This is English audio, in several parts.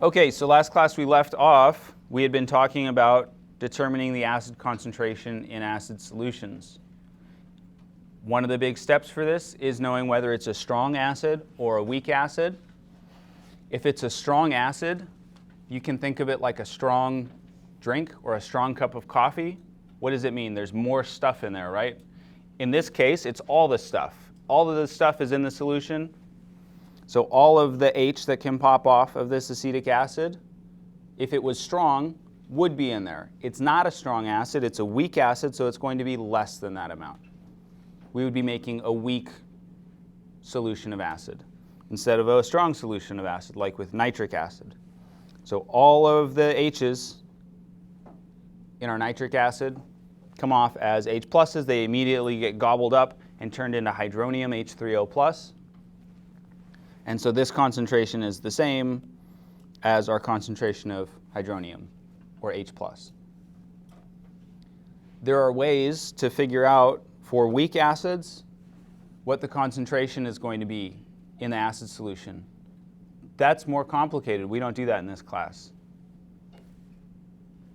Okay, so last class we left off, we had been talking about determining the acid concentration in acid solutions. One of the big steps for this is knowing whether it's a strong acid or a weak acid. If it's a strong acid, you can think of it like a strong drink or a strong cup of coffee. What does it mean? There's more stuff in there, right? In this case, it's all the stuff. All of the stuff is in the solution. So all of the H that can pop off of this acetic acid, if it was strong, would be in there. It's not a strong acid, it's a weak acid, so it's going to be less than that amount. We would be making a weak solution of acid instead of a strong solution of acid, like with nitric acid. So all of the H's in our nitric acid come off as H pluses. They immediately get gobbled up and turned into hydronium H3O plus. And so this concentration is the same as our concentration of hydronium, or H+. There are ways to figure out for weak acids what the concentration is going to be in the acid solution. That's more complicated. We don't do that in this class.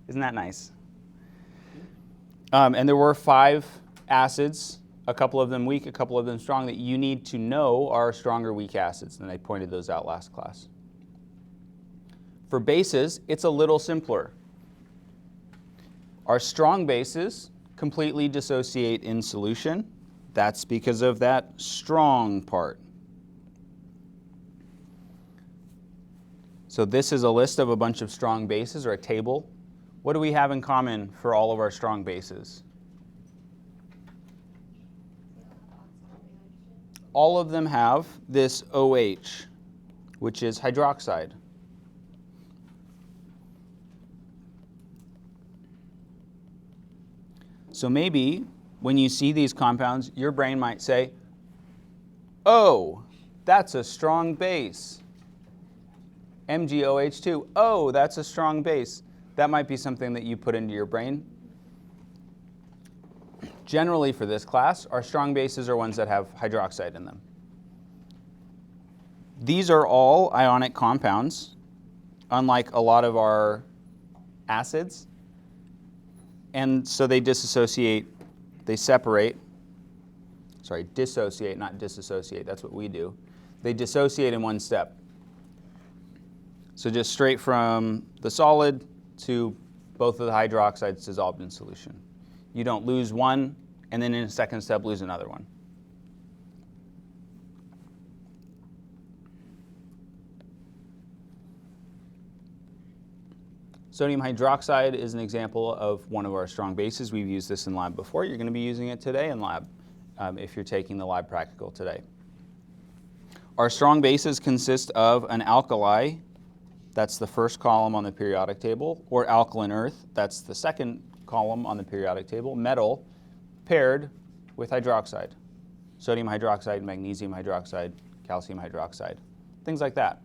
Isn't that nice? And there were 5 acids, a couple of them weak, a couple of them strong, that you need to know are strong or weak acids, and I pointed those out last class. For bases, it's a little simpler. Our strong bases completely dissociate in solution. That's because of that strong part. So this is a list of a bunch of strong bases, or a table. What do we have in common for all of our strong bases? All of them have this OH, which is hydroxide. So maybe when you see these compounds, your brain might say, oh, that's a strong base. MgOH2, oh, that's a strong base. That might be something that you put into your brain. Generally for this class, our strong bases are ones that have hydroxide in them. These are all ionic compounds, unlike a lot of our acids. And so they dissociate, dissociate, not disassociate, that's what we do. They dissociate in one step. So just straight from the solid to both of the hydroxides dissolved in solution. You don't lose one, and then in a second step lose another one. Sodium hydroxide is an example of one of our strong bases. We've used this in lab before. You're going to be using it today in lab if you're taking the lab practical today. Our strong bases consist of an alkali, that's the first column on the periodic table, or alkaline earth, that's the second column on the periodic table, metal, paired with hydroxide. Sodium hydroxide, magnesium hydroxide, calcium hydroxide, things like that.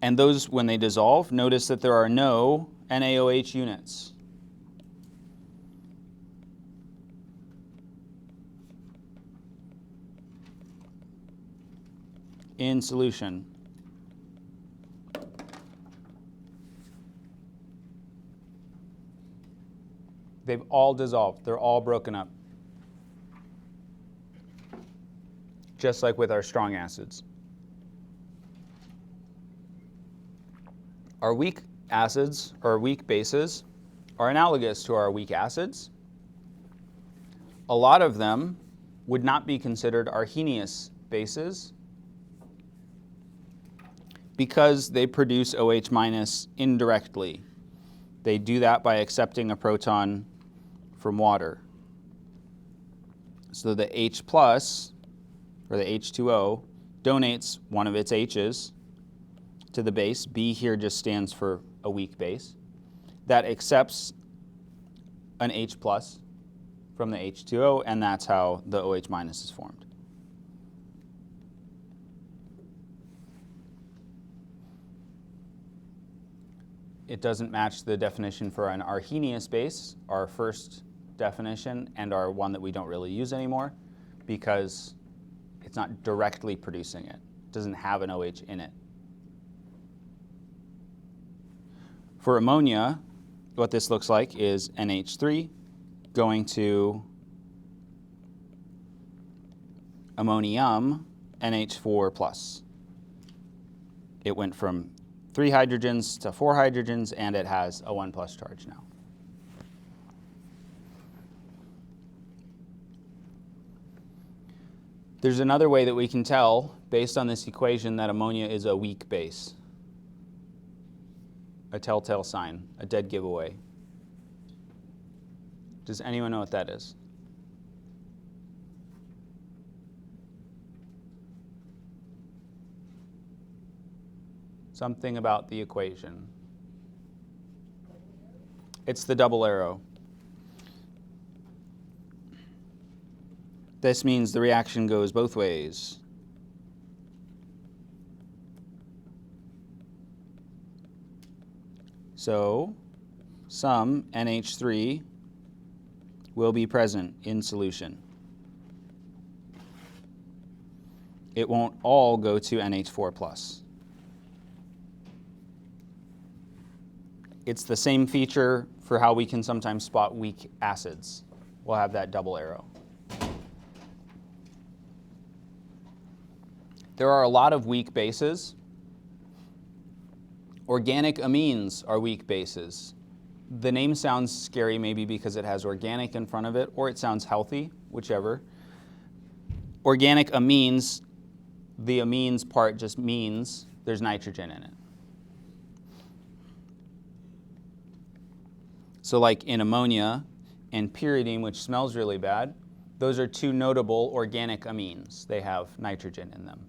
And those, when they dissolve, notice that there are no NaOH units. In solution. They've all dissolved. They're all broken up. Just like with our strong acids. Our weak acids, or weak bases, are analogous to our weak acids. A lot of them would not be considered Arrhenius bases because they produce OH minus indirectly. They do that by accepting a proton from water. So the H plus, or the H2O, donates one of its H's to the base. B here just stands for a weak base. That accepts an H plus from the H2O, and that's how the OH minus is formed. It doesn't match the definition for an Arrhenius base, our first definition, and our one that we don't really use anymore, because it's not directly producing it. It doesn't have an OH in it. For ammonia, what this looks like is NH3 going to ammonium NH4 plus. It went from 3 hydrogens to 4 hydrogens, and it has a 1 plus charge now. There's another way that we can tell, based on this equation, that ammonia is a weak base. A telltale sign, a dead giveaway. Does anyone know what that is? Something about the equation. It's the double arrow. This means the reaction goes both ways. So some NH3 will be present in solution. It won't all go to NH4 plus. It's the same feature for how we can sometimes spot weak acids. We'll have that double arrow. There are a lot of weak bases. Organic amines are weak bases. The name sounds scary maybe because it has organic in front of it, or it sounds healthy, whichever. Organic amines, the amines part just means there's nitrogen in it. So like in ammonia and pyridine, which smells really bad, those are two notable organic amines. They have nitrogen in them.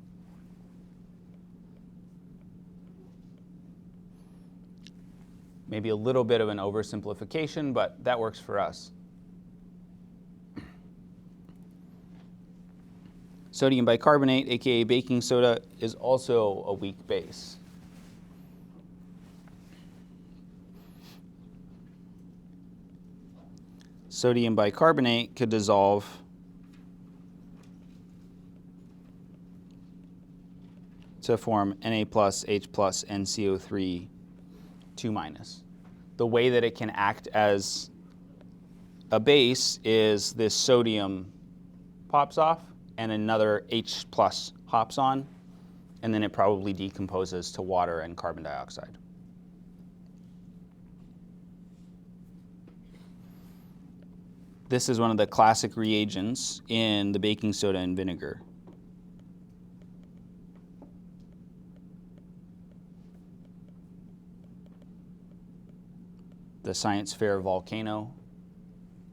Maybe a little bit of an oversimplification, but that works for us. Sodium bicarbonate, aka baking soda, is also a weak base. Sodium bicarbonate could dissolve to form Na+, H+, and CO3 2-. The way that it can act as a base is this sodium pops off and another H+ hops on, and then it probably decomposes to water and carbon dioxide. This is one of the classic reagents in the baking soda and vinegar. The science fair volcano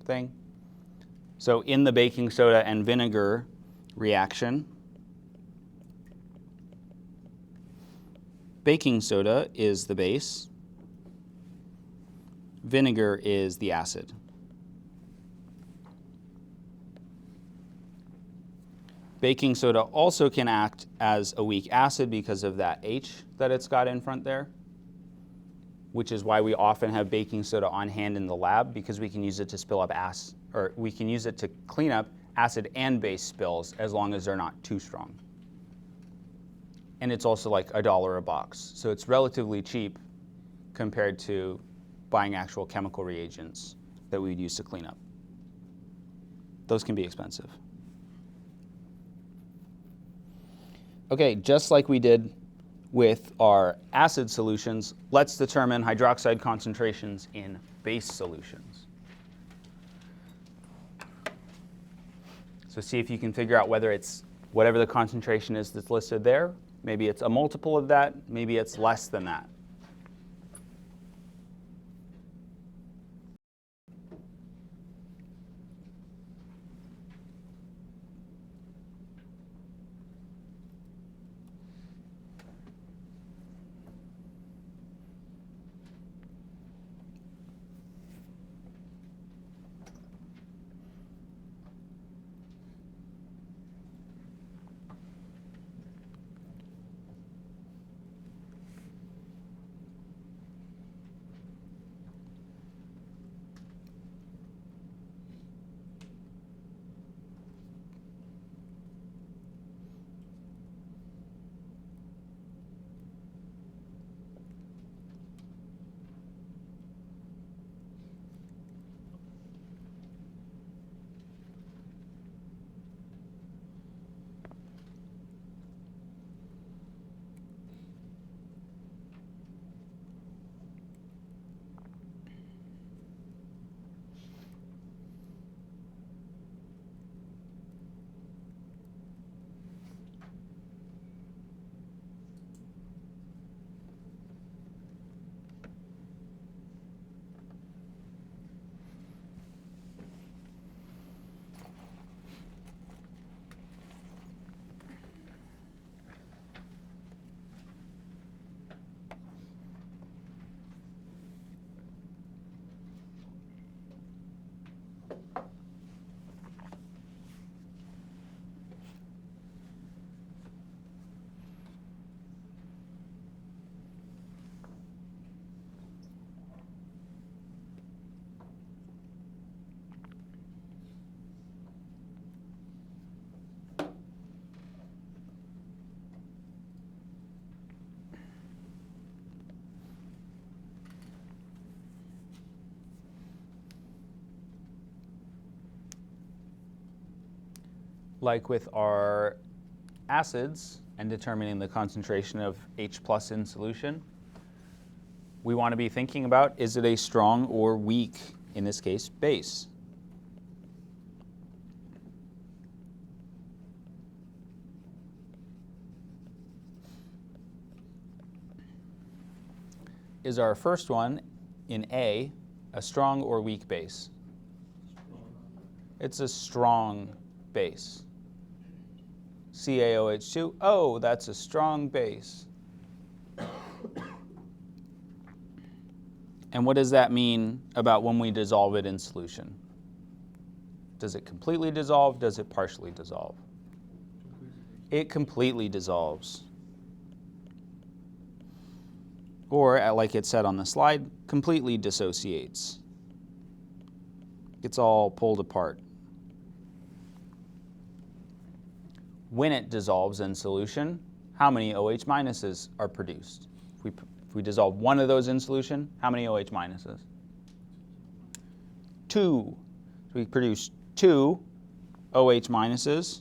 thing. So in the baking soda and vinegar reaction, baking soda is the base, vinegar is the acid. Baking soda also can act as a weak acid because of that H that it's got in front there, which is why we often have baking soda on hand in the lab, because we can use it to spill up acid, or we can use it to clean up acid and base spills as long as they're not too strong. And it's also like $1 a box, so it's relatively cheap compared to buying actual chemical reagents that we would use to clean up. Those can be expensive. Okay, just like we did with our acid solutions, let's determine hydroxide concentrations in base solutions. So see if you can figure out whether it's whatever the concentration is that's listed there. Maybe it's a multiple of that, maybe it's less than that. like with our acids and determining the concentration of H plus in solution, we want to be thinking about, is it a strong or weak, in this case, base? Is our first one in A a strong or weak base? It's a strong base. CaOH2, oh, that's a strong base. And what does that mean about when we dissolve it in solution? Does it completely dissolve? Does it partially dissolve? It completely dissolves. Or, like it said on the slide, completely dissociates. It's all pulled apart. When it dissolves in solution, how many OH minuses are produced? If we dissolve one of those in solution, how many OH minuses? 2. So we produce 2 OH minuses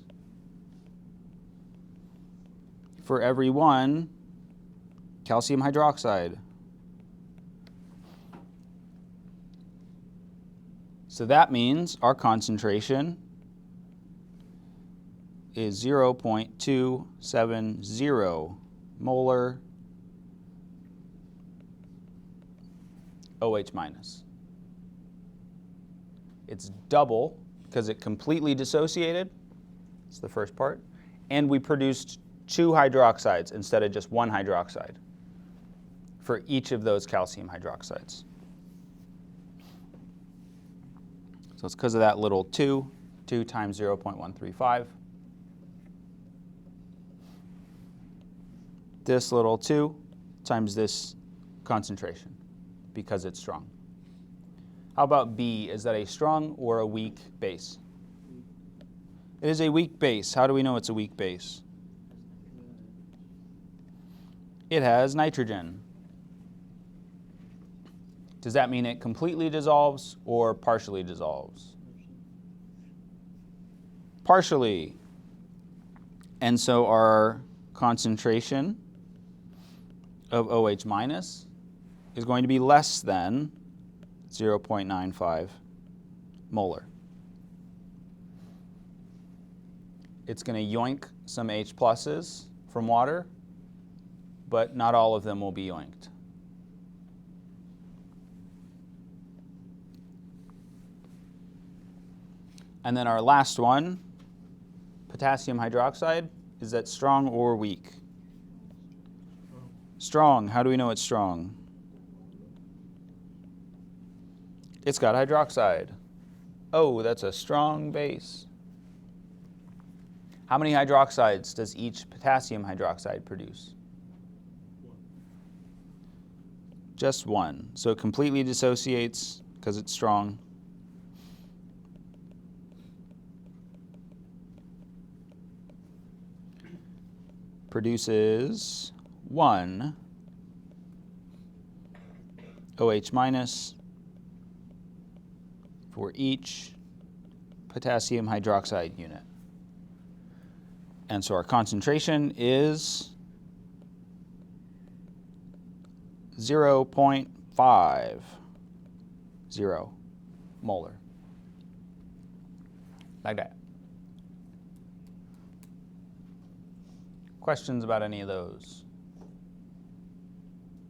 for every 1 calcium hydroxide. So that means our concentration is 0.270 molar OH minus. It's double because it completely dissociated. That's the first part. And we produced 2 hydroxides instead of just 1 hydroxide for each of those calcium hydroxides. So it's because of that little 2 times 0.135. This little 2 times this concentration, because it's strong. How about B? Is that a strong or a weak base? It is a weak base. How do we know it's a weak base? It has nitrogen. Does that mean it completely dissolves or partially dissolves? Partially. And so our concentration of OH minus is going to be less than 0.95 molar. It's going to yoink some H pluses from water, but not all of them will be yoinked. And then our last one, potassium hydroxide, is that strong or weak? Strong. How do we know it's strong? It's got hydroxide. Oh, that's a strong base. How many hydroxides does each potassium hydroxide produce? Just 1. So it completely dissociates because it's strong. Produces 1 OH minus for each potassium hydroxide unit. And so our concentration is 0.50 molar. Like that. Questions about any of those?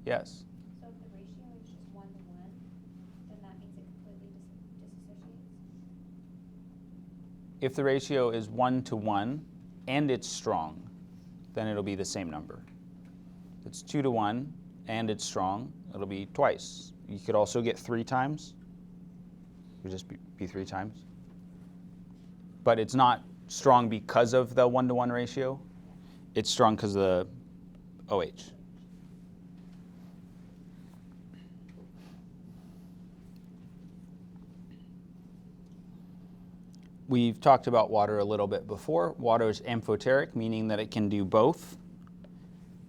Yes? So if the ratio is just 1 to 1, then that means it completely disassociates? If the ratio is 1 to 1 and it's strong, then it'll be the same number. If it's 2 to 1 and it's strong, it'll be twice. You could also get 3 times. It would just be 3 times. But it's not strong because of the 1 to 1 ratio. It's strong because of the OH. We've talked about water a little bit before. Water is amphoteric, meaning that it can do both.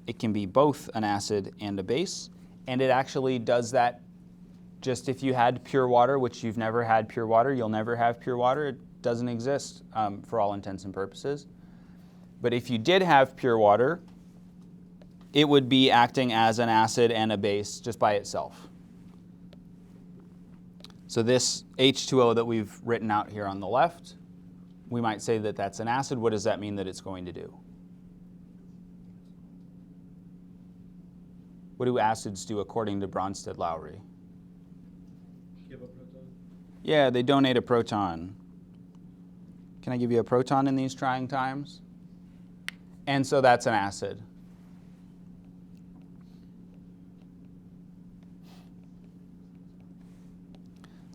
It can be both an acid and a base, and it actually does that just if you had pure water, which you've never had pure water, you'll never have pure water. doesn't exist for all intents and purposes. But if you did have pure water, it would be acting as an acid and a base just by itself. So this H2O that we've written out here on the left, we might say that that's an acid. What does that mean that it's going to do? What do acids do according to Bronsted-Lowry? Give a proton. Yeah, they donate a proton. Can I give you a proton in these trying times? And so that's an acid.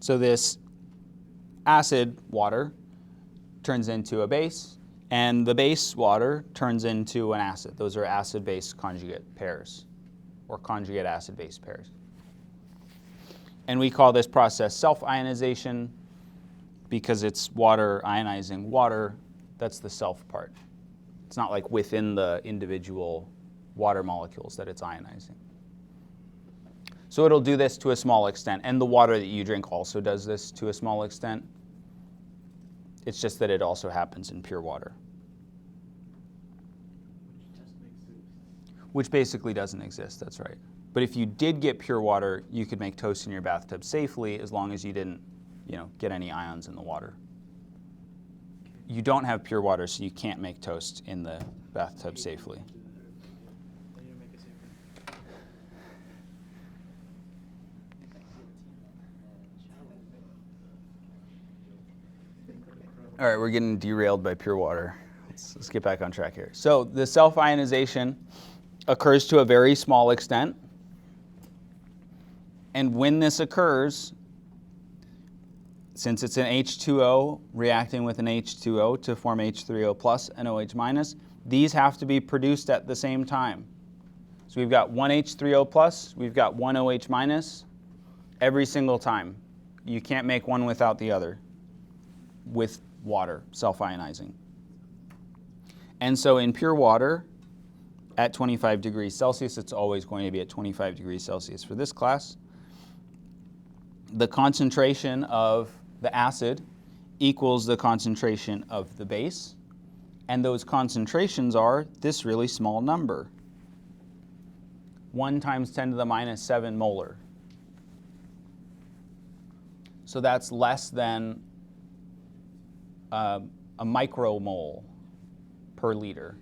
So this acid water turns into a base, and the base water turns into an acid. Those are acid-base conjugate pairs, or conjugate acid-base pairs. And we call this process self-ionization because it's water ionizing water. That's the self part. It's not like within the individual water molecules that it's ionizing. So it'll do this to a small extent, and the water that you drink also does this to a small extent. It's just that it also happens in pure water, which basically doesn't exist, that's right. But if you did get pure water, you could make toast in your bathtub safely as long as you didn't, get any ions in the water. You don't have pure water, so you can't make toast in the bathtub safely. All right, we're getting derailed by pure water. Let's get back on track here. So the self-ionization occurs to a very small extent. And when this occurs, since it's an H2O reacting with an H2O to form H3O plus and OH minus, these have to be produced at the same time. So we've got one H3O plus, we've got one OH minus every single time. You can't make one without the other with water, self-ionizing. And so in pure water, at 25 degrees Celsius, it's always going to be at 25 degrees Celsius for this class, the concentration of the acid equals the concentration of the base, and those concentrations are this really small number, 1 times 10 to the minus 7 molar. So that's less than a micromole per liter.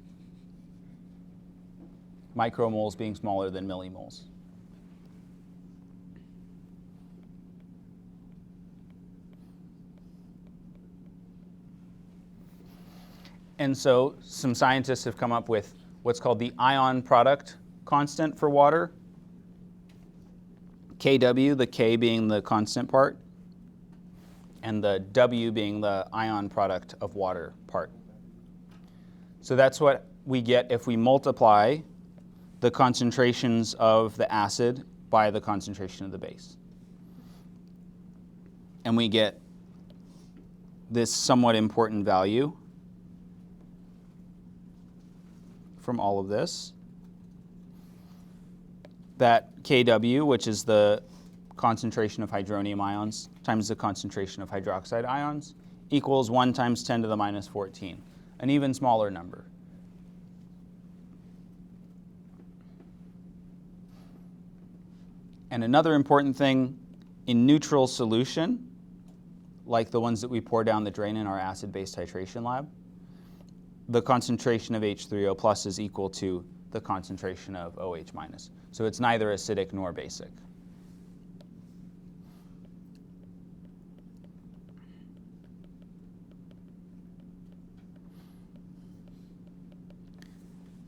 Micromoles being smaller than millimoles. And so some scientists have come up with what's called the ion product constant for water, Kw, the K being the constant part, and the W being the ion product of water part. So that's what we get if we multiply the concentrations of the acid by the concentration of the base. And we get this somewhat important value from all of this, that Kw, which is the concentration of hydronium ions times the concentration of hydroxide ions, equals 1 times 10 to the minus 14, an even smaller number. And another important thing, in neutral solution, like the ones that we pour down the drain in our acid-base titration lab, the concentration of H3O plus is equal to the concentration of OH minus. So it's neither acidic nor basic.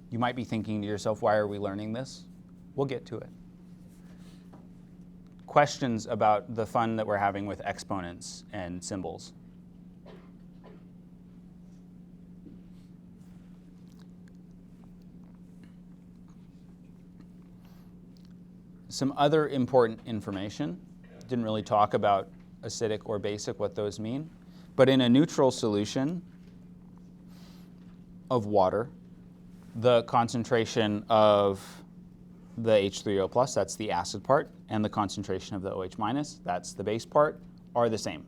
You might be thinking to yourself, why are we learning this? We'll get to it. Questions about the fun that we're having with exponents and symbols? Some other important information. Didn't really talk about acidic or basic, what those mean. But in a neutral solution of water, the concentration of the H3O plus, that's the acid part, and the concentration of the OH minus, that's the base part, are the same.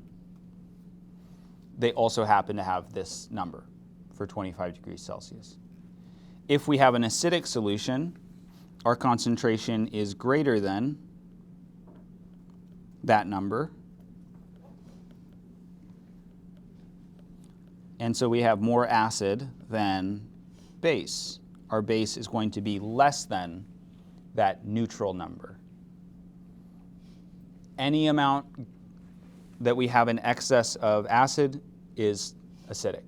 they also happen to have this number for 25 degrees Celsius. If we have an acidic solution, our concentration is greater than that number. And so we have more acid than base. Our base is going to be less than that neutral number. Any amount that we have in excess of acid is acidic.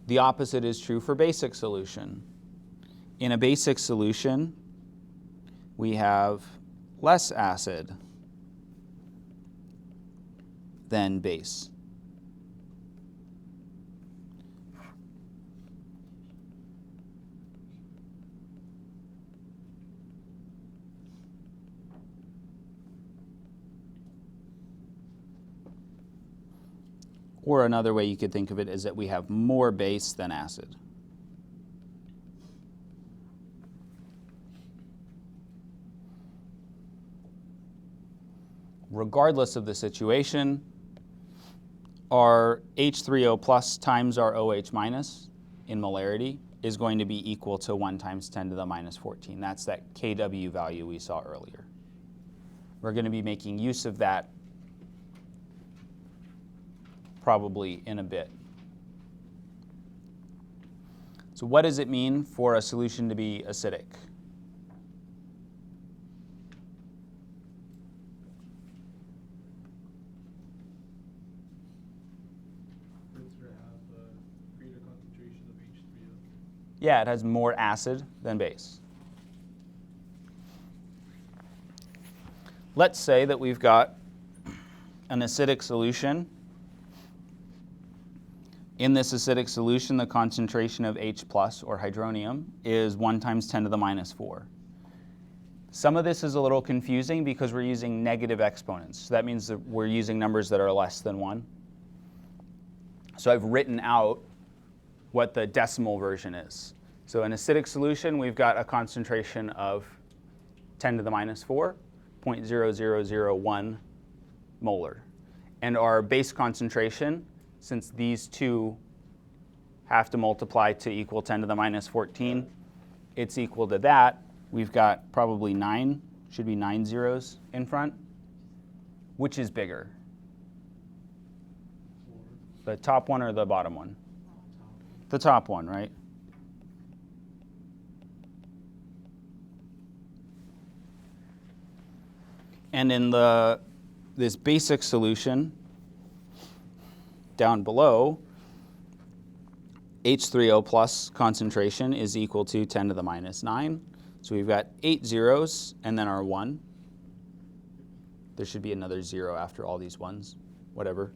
The opposite is true for basic solution. In a basic solution, we have less acid than base. Or another way you could think of it is that we have more base than acid. Regardless of the situation, our H3O plus times our OH minus in molarity is going to be equal to 1 times 10 to the minus 14. That's that Kw value we saw earlier. We're going to be making use of that probably in a bit. So what does it mean for a solution to be acidic? For it to have a greater concentration of H3O. Yeah, it has more acid than base. Let's say that we've got an acidic solution. In this acidic solution, the concentration of H plus, or hydronium, is 1 times 10 to the minus 4. Some of this is a little confusing because we're using negative exponents. So that means that we're using numbers that are less than 1. So I've written out what the decimal version is. So in acidic solution, we've got a concentration of 10 to the minus 4, 0.0001 molar. And our base concentration, since these two have to multiply to equal 10 to the minus 14, it's equal to that. We've got probably 9, should be 9 zeros in front. Which is bigger? The top one or the bottom one? The top one, right? And in this basic solution, down below, H3O plus concentration is equal to 10 to the minus 9. So we've got 8 zeros and then our 1. There should be another 0 after all these ones, whatever.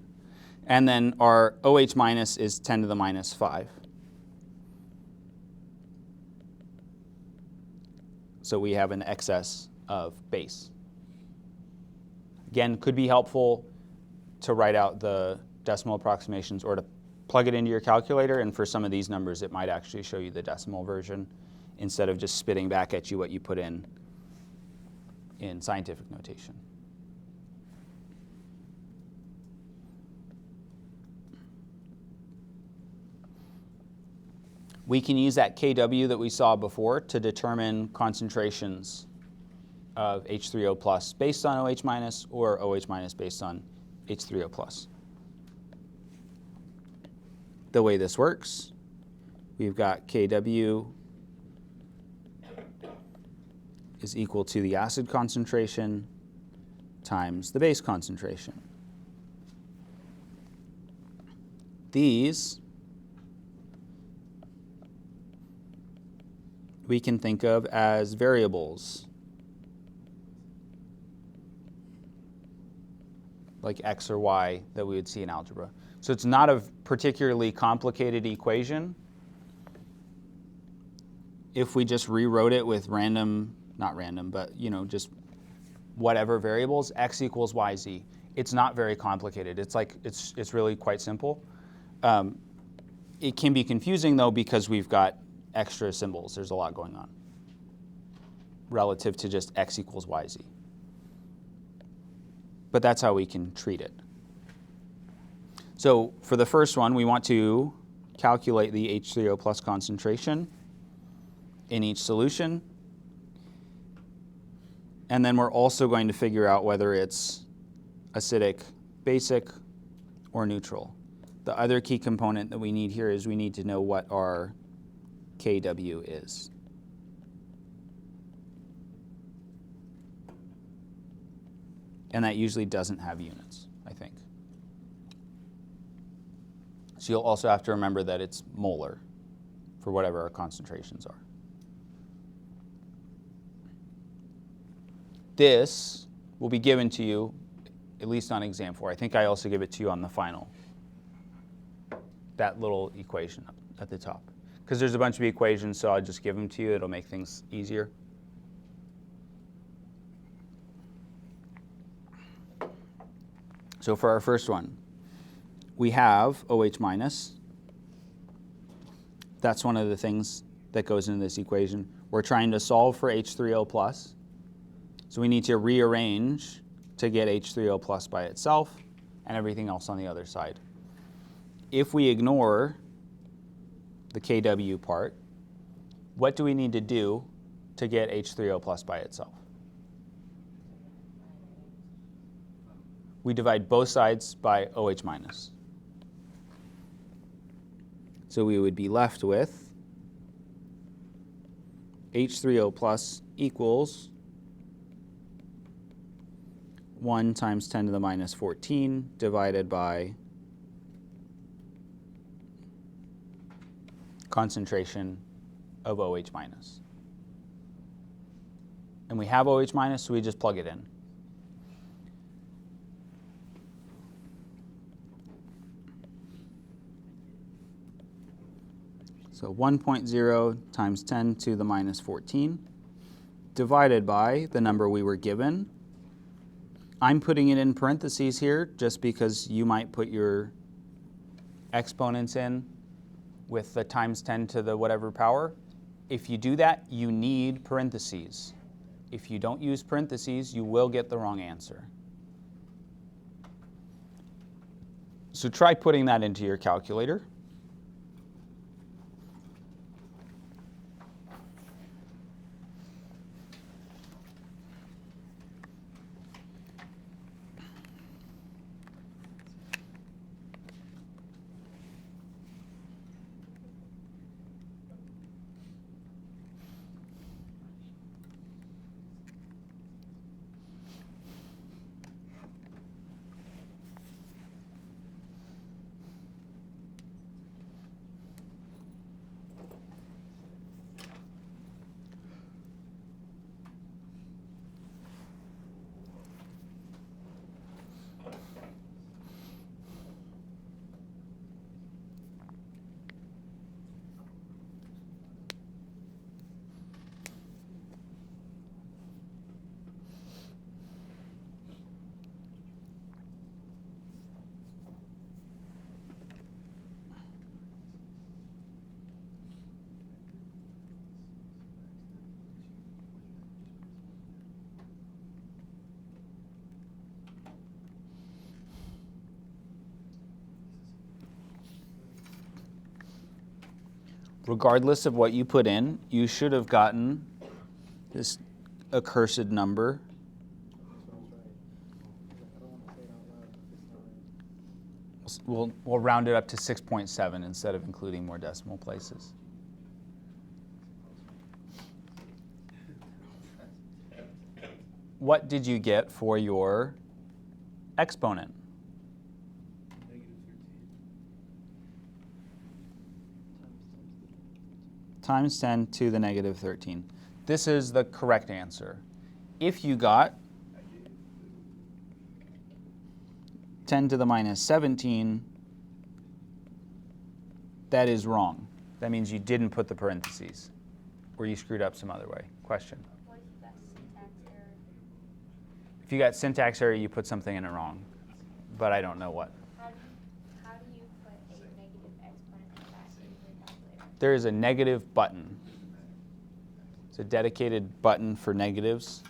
And then our OH minus is 10 to the minus 5. So we have an excess of base. Again, could be helpful to write out the decimal approximations or to plug it into your calculator, and for some of these numbers it might actually show you the decimal version instead of just spitting back at you what you put in scientific notation. We can use that Kw that we saw before to determine concentrations of H3O plus based on OH minus or OH minus based on H3O plus. The way this works, we've got Kw is equal to the acid concentration times the base concentration. These we can think of as variables, like x or y that we would see in algebra. So it's not a particularly complicated equation. If we just rewrote it with random, not random, but just whatever variables, x equals yz. It's not very complicated. It's really quite simple. It can be confusing though because we've got extra symbols. There's a lot going on relative to just x equals yz. But that's how we can treat it. So for the first one, we want to calculate the H3O plus concentration in each solution. And then we're also going to figure out whether it's acidic, basic, or neutral. The other key component that we need here is we need to know what our Kw is. And that usually doesn't have units, I think. So you'll also have to remember that it's molar for whatever our concentrations are. This will be given to you, at least on exam 4. I think I also give it to you on the final. That little equation up at the top. Because there's a bunch of equations, so I'll just give them to you. It'll make things easier. So for our first one, we have OH minus. That's one of the things that goes into this equation. We're trying to solve for H3O plus. So we need to rearrange to get H3O plus by itself and everything else on the other side. If we ignore the Kw part, what do we need to do to get H3O plus by itself? We divide both sides by OH minus. So we would be left with H3O plus equals 1 times 10 to the minus 14 divided by concentration of OH minus. And we have OH minus, so we just plug it in. So 1.0 times 10 to the minus 14 divided by the number we were given. I'm putting it in parentheses here just because you might put your exponents in with the times 10 to the whatever power. If you do that, you need parentheses. If you don't use parentheses, you will get the wrong answer. So try putting that into your calculator. Regardless of what you put in, you should have gotten this accursed number. We'll round it up to 6.7 instead of including more decimal places. What did you get for your exponent? Times 10 to the negative 13. This is the correct answer. If you got 10 to the minus 17, that is wrong. That means you didn't put the parentheses, or you screwed up some other way. Question? What if you got syntax error? If you got syntax error, you put something in it wrong, but I don't know what. How do you put a negative exponent like that in your calculator? There is a negative button. It's a dedicated button for negatives.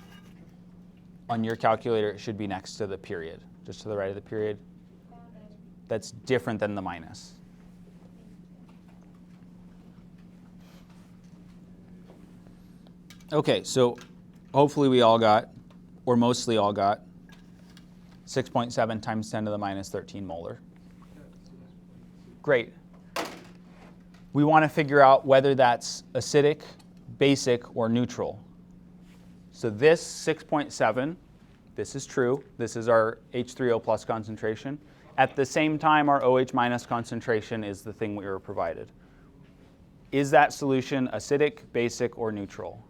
On your calculator, it should be next to the period, just to the right of the period. Found it. that's different than the minus. Okay, so hopefully we all got, or mostly all got, 6.7 times 10 to the minus 13 molar. Great. We want to figure out whether that's acidic, basic, or neutral. So this 6.7, this is true. This is our H3O plus concentration. At the same time, our OH minus concentration is the thing we were provided. Is that solution acidic, basic, or neutral?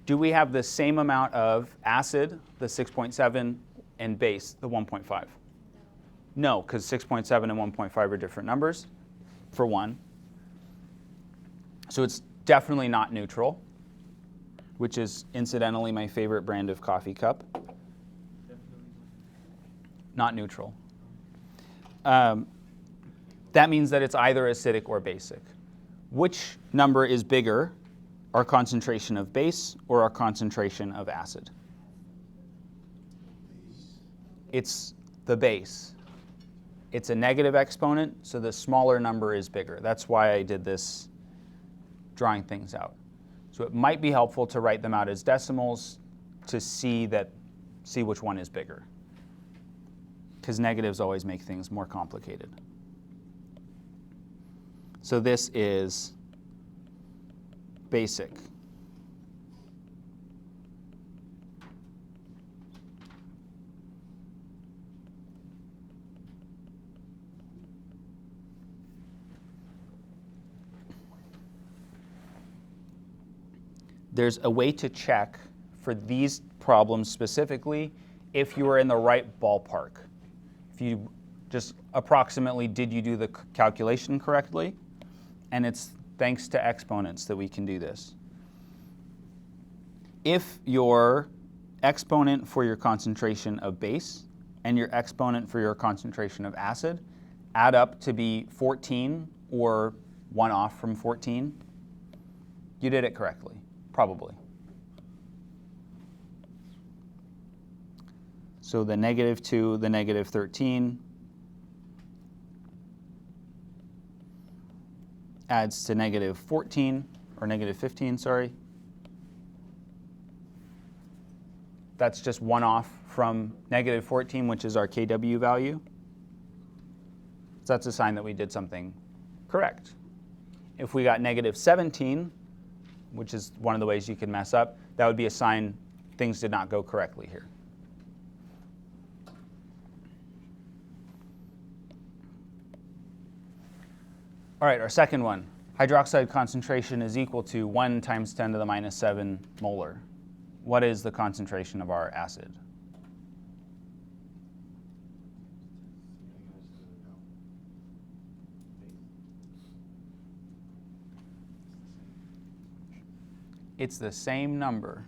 Do we have the same amount of acid, the 6.7, and base, the 1.5? No, because 6.7 and 1.5 are different numbers, for one. So it's definitely not neutral, which is incidentally my favorite brand of coffee cup. Not neutral. That means that it's either acidic or basic. Which number is bigger, our concentration of base or our concentration of acid? It's the base. It's a negative exponent, so the smaller number is bigger. That's why I did this drawing things out. So it might be helpful to write them out as decimals to see which one is bigger, because negatives always make things more complicated. So this is basic. There's a way to check for these problems specifically if you are in the right ballpark. If you just approximately, did you do the calculation correctly? And it's thanks to exponents that we can do this. If your exponent for your concentration of base and your exponent for your concentration of acid add up to be 14 or 1 off from 14, you did it correctly, probably. So the -2, the -13 adds to -14, or -15, sorry. That's just 1 off from -14, which is our Kw value. So that's a sign that we did something correct. If we got -17, which is one of the ways you can mess up, that would be a sign things did not go correctly here. All right, our second one. Hydroxide concentration is equal to 1 times 10 to the minus 7 molar. What is the concentration of our acid? It's the same number.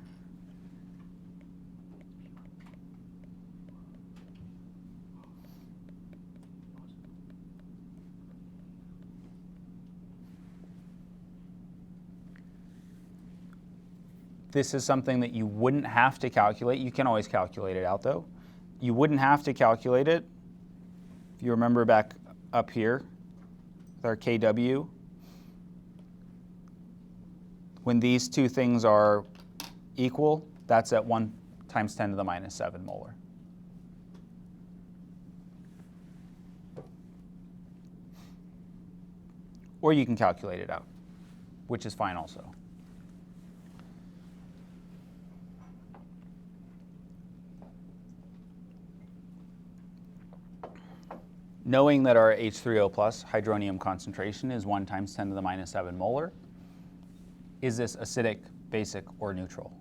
This is something that you wouldn't have to calculate. You can always calculate it out, though. You wouldn't have to calculate it. If you remember back up here with our Kw, when these two things are equal, that's at 1 times 10 to the minus 7 molar. Or you can calculate it out, which is fine also. Knowing that our H3O plus hydronium concentration is 1 times 10 to the minus 7 molar, is this acidic, basic, or neutral?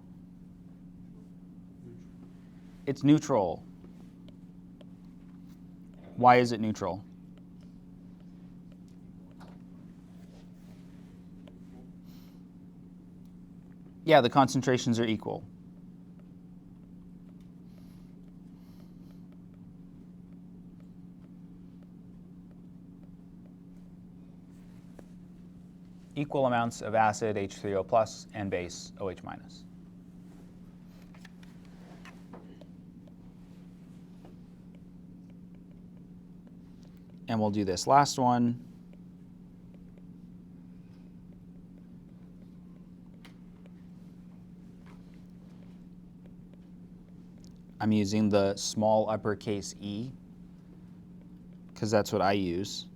It's neutral. Why is it neutral? Yeah, the concentrations are equal. Equal amounts of acid, H3O plus, and base, OH minus. And we'll do this last one. I'm using the small uppercase E because that's what I use.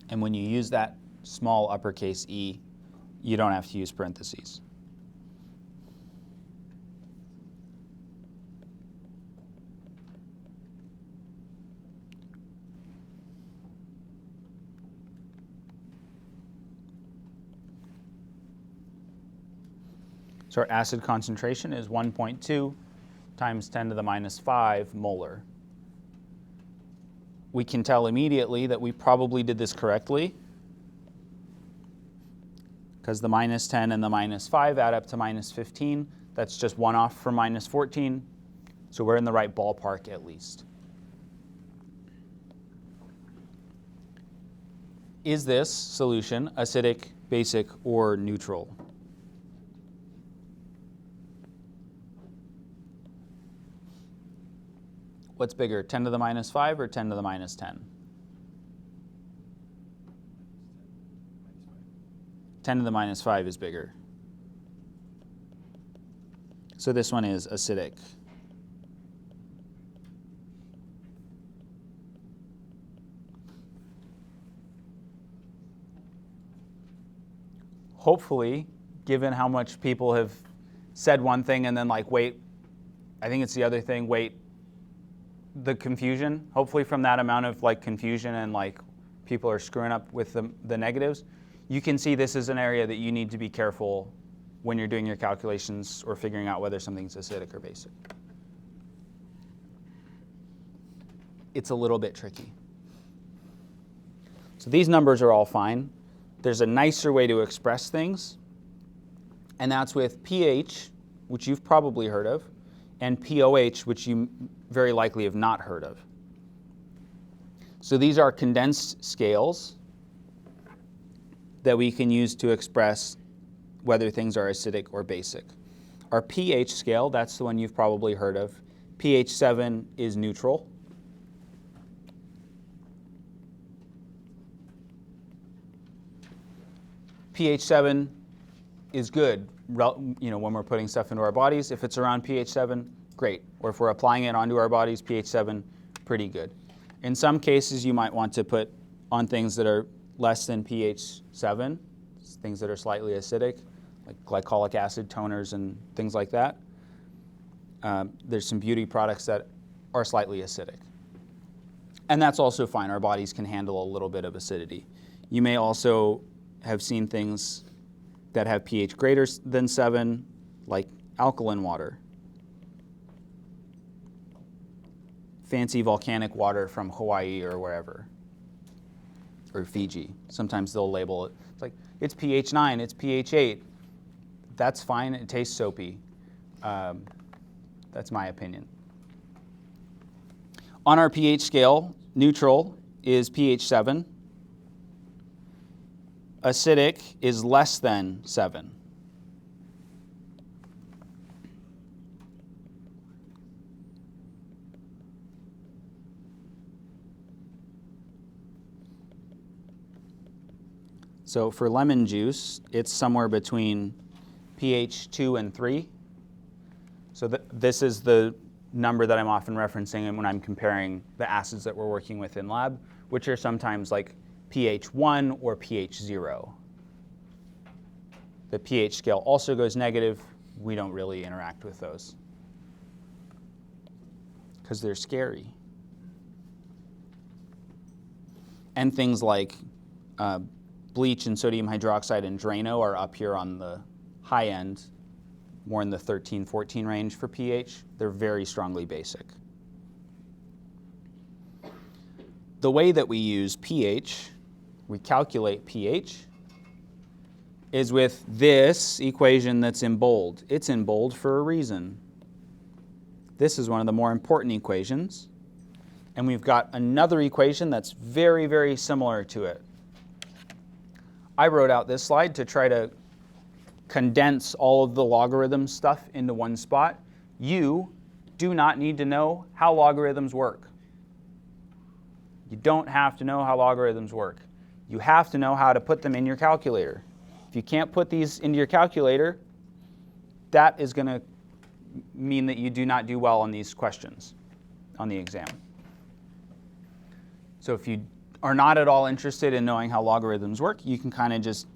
And when you use that small uppercase E, you don't have to use parentheses. So our acid concentration is 1.2 times 10 to the minus 5 molar. We can tell immediately that we probably did this correctly because the minus 10 and the minus 5 add up to minus 15. That's just one off from minus 14. So we're in the right ballpark at least. Is this solution acidic, basic, or neutral? What's bigger, 10 to the minus 5 or 10 to the minus 10? 10 to the minus 5 is bigger. So this one is acidic. Hopefully, given how much people have said one thing and then like, wait, I think it's the other thing, wait, the confusion, hopefully from that amount of like confusion and like people are screwing up with the negatives, you can see this is an area that you need to be careful when you're doing your calculations or figuring out whether something's acidic or basic. It's a little bit tricky. So these numbers are all fine. There's a nicer way to express things, and that's with pH, which you've probably heard of, and pOH, which you very likely have not heard of. So these are condensed scales that we can use to express whether things are acidic or basic. Our pH scale, that's the one you've probably heard of. pH 7 is neutral. pH 7 is good, when we're putting stuff into our bodies. If it's around pH 7, great. Or if we're applying it onto our bodies, pH 7, pretty good. In some cases, you might want to put on things that are less than pH 7, things that are slightly acidic, like glycolic acid toners and things like that. There's some beauty products that are slightly acidic. And that's also fine. Our bodies can handle a little bit of acidity. You may also have seen things that have pH greater than 7, like alkaline water. Fancy volcanic water from Hawaii or wherever, or Fiji. Sometimes they'll label it. It's like, it's pH 9, it's pH 8. That's fine, it tastes soapy. That's my opinion. On our pH scale, neutral is pH 7. Acidic is less than 7. So for lemon juice, it's somewhere between pH 2 and 3. So this is the number that I'm often referencing when I'm comparing the acids that we're working with in lab, which are sometimes like pH 1 or pH 0. The pH scale also goes negative. We don't really interact with those because they're scary. And things like bleach and sodium hydroxide and Drano are up here on the high end, more in the 13, 14 range for pH. They're very strongly basic. The way that we use pH, we calculate pH, is with this equation that's in bold. It's in bold for a reason. This is one of the more important equations. And we've got another equation that's very, very similar to it. I wrote out this slide to try to condense all of the logarithm stuff into one spot, you do not need to know how logarithms work. You don't have to know how logarithms work. You have to know how to put them in your calculator. If you can't put these into your calculator, that is going to mean that you do not do well on these questions on the exam. So if you are not at all interested in knowing how logarithms work, you can kind of just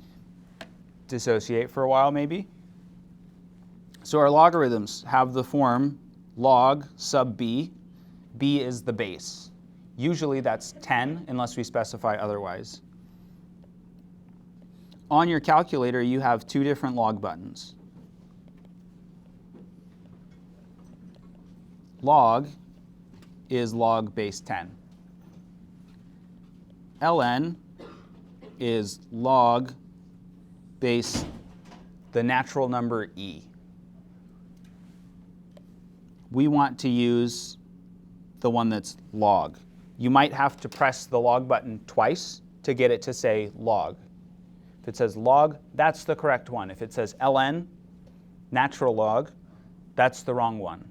dissociate for a while maybe. So our logarithms have the form log sub b. b is the base. Usually that's 10 unless we specify otherwise. On your calculator you have two different log buttons. Log is log base 10. ln is log base the natural number e. We want to use the one that's log. You might have to press the log button twice to get it to say log. If it says log, that's the correct one. If it says ln, natural log, that's the wrong one.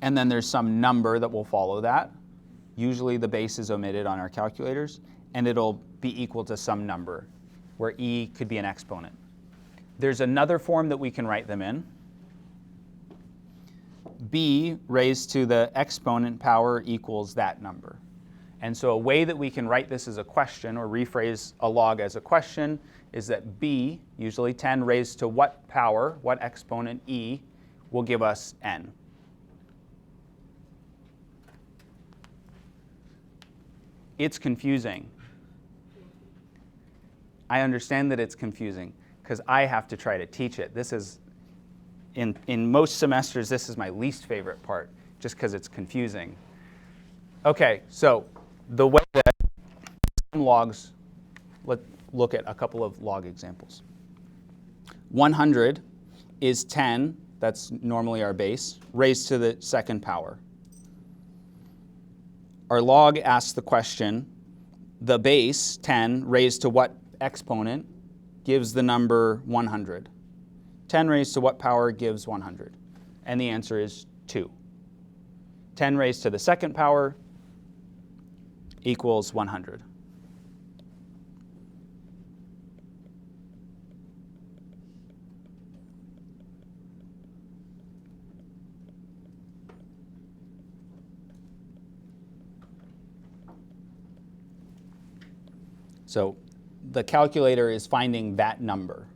And then there's some number that will follow that. Usually the base is omitted on our calculators, and it'll be equal to some number, where e could be an exponent. There's another form that we can write them in. b raised to the exponent power equals that number. And so a way that we can write this as a question, or rephrase a log as a question, is that b, usually 10 raised to what power, what exponent e, will give us n. It's confusing. I understand that it's confusing because I have to try to teach it. This is, in most semesters, this is my least favorite part, just because it's confusing. Okay, so the way that logs, let's look at a couple of log examples. 100 is 10, that's normally our base, raised to the second power. Our log asks the question, the base, 10, raised to what exponent gives the number 100? 10 raised to what power gives 100? And the answer is 2. 10 raised to the second power equals 100. So the calculator is finding that number.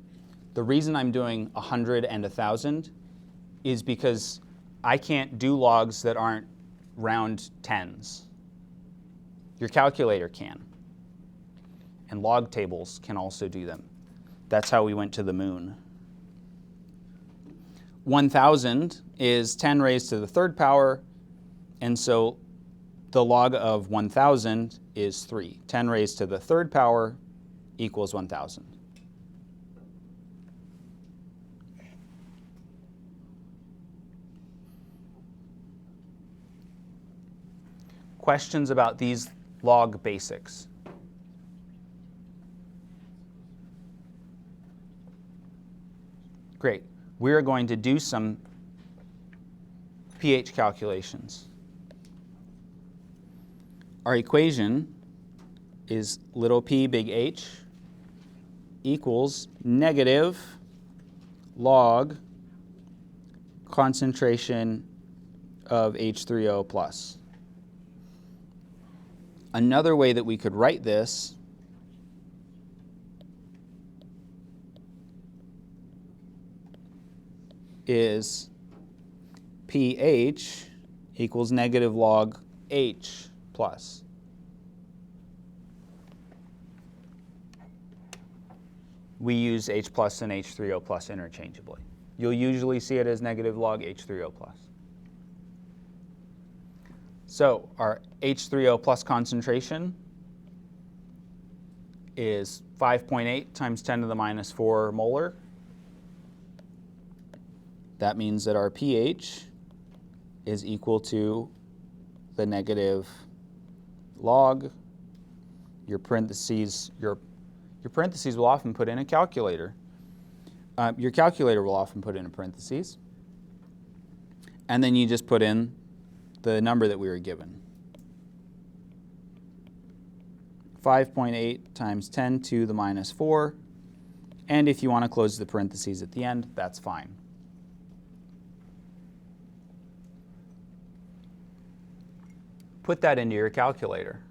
The reason I'm doing 100 and 1,000 is because I can't do logs that aren't round tens. Your calculator can. And log tables can also do them. That's how we went to the moon. 1,000 is 10 raised to the third power, and so the log of 1,000 is 3. 10 raised to the third power equals 1,000. Questions about these log basics? Great. We're going to do some pH calculations. Our equation is little p big H equals negative log concentration of H3O plus. Another way that we could write this is pH equals negative log H plus. We use H plus and H3O plus interchangeably. You'll usually see it as negative log H3O plus. So our H3O plus concentration is 5.8 times 10 to the minus 4 molar. That means that our pH is equal to the negative log your parentheses will often put in a calculator. Your calculator will often put in a parentheses. And then you just put in the number that we were given. 5.8 times 10 to the minus 4. And if you want to close the parentheses at the end, that's fine. Put that into your calculator.